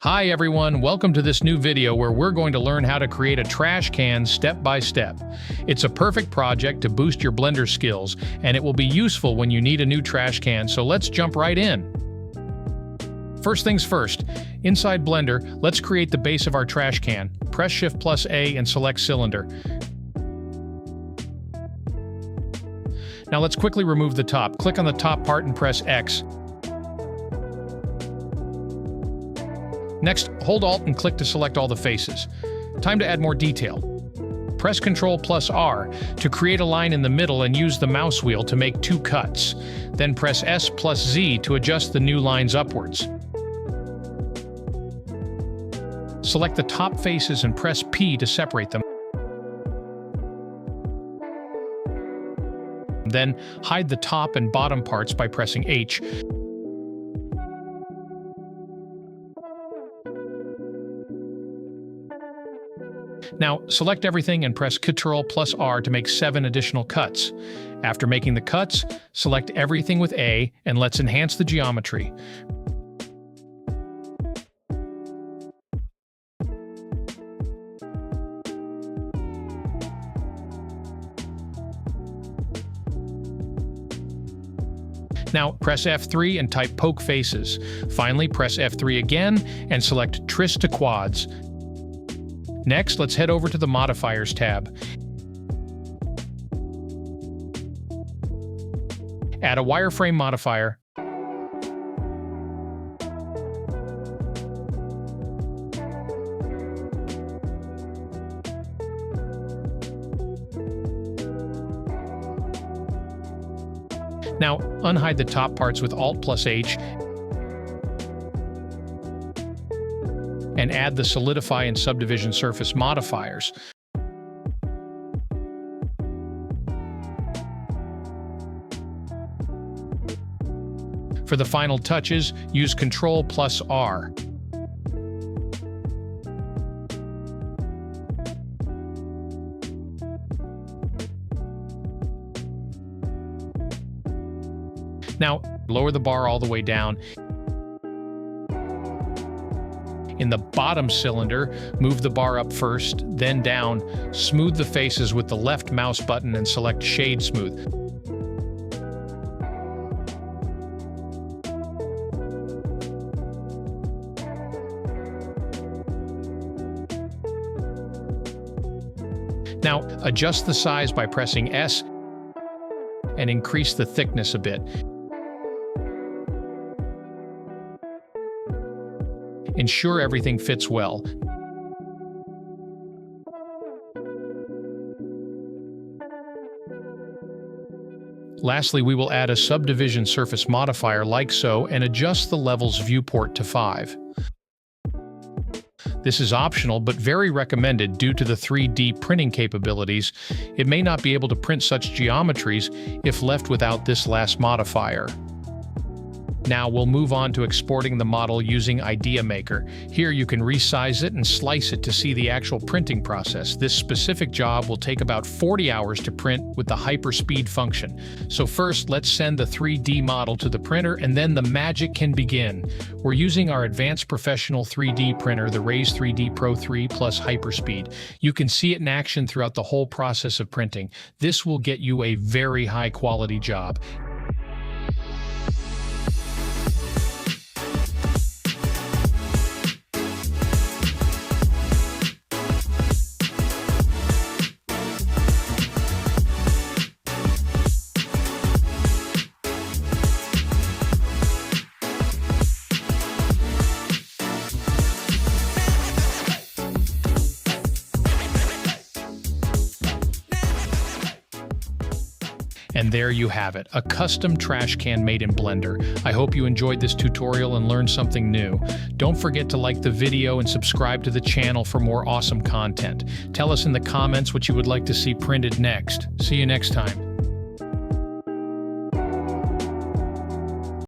Hi everyone, welcome to this new video where we're going to learn how to create a trash can step by step. It's a perfect project to boost your Blender skills, and it will be useful when you need a new trash can, so let's jump right in. First things first, inside Blender, let's create the base of our trash can. Press Shift+A and select Cylinder. Now let's quickly remove the top. Click on the top part and press X. Next, hold Alt and click to select all the faces. Time to add more detail. Press Ctrl+R to create a line in the middle and use the mouse wheel to make two cuts. Then press S+Z to adjust the new lines upwards. Select the top faces and press P to separate them. Then hide the top and bottom parts by pressing H. Now, select everything and press Ctrl+R to make 7 additional cuts. After making the cuts, select everything with A and let's enhance the geometry. Now, press F3 and type Poke Faces. Finally, press F3 again and select Tris to Quads. Next, let's head over to the Modifiers tab. Add a wireframe modifier. Now, unhide the top parts with Alt+H and add the Solidify and Subdivision Surface modifiers. For the final touches, use Ctrl+R. Now, lower the bar all the way down. In the bottom cylinder, move the bar up first, then down. Smooth the faces with the left mouse button and select Shade Smooth. Now, adjust the size by pressing S and increase the thickness a bit. Ensure everything fits well. Lastly, we will add a subdivision surface modifier like so and adjust the level's viewport to 5. This is optional but very recommended due to the 3D printing capabilities. It may not be able to print such geometries if left without this last modifier. Now we'll move on to exporting the model using Idea Maker. Here you can resize it and slice it to see the actual printing process. This specific job will take about 40 hours to print with the hyperspeed function. So first, let's send the 3D model to the printer and then the magic can begin. We're using our advanced professional 3D printer, the Raise 3D Pro 3 plus Hyperspeed. You can see it in action throughout the whole process of printing. This will get you a very high quality job. And there you have it, a custom trash can made in Blender. I hope you enjoyed this tutorial and learned something new. Don't forget to like the video and subscribe to the channel for more awesome content. Tell us in the comments what you would like to see printed next. See you next time.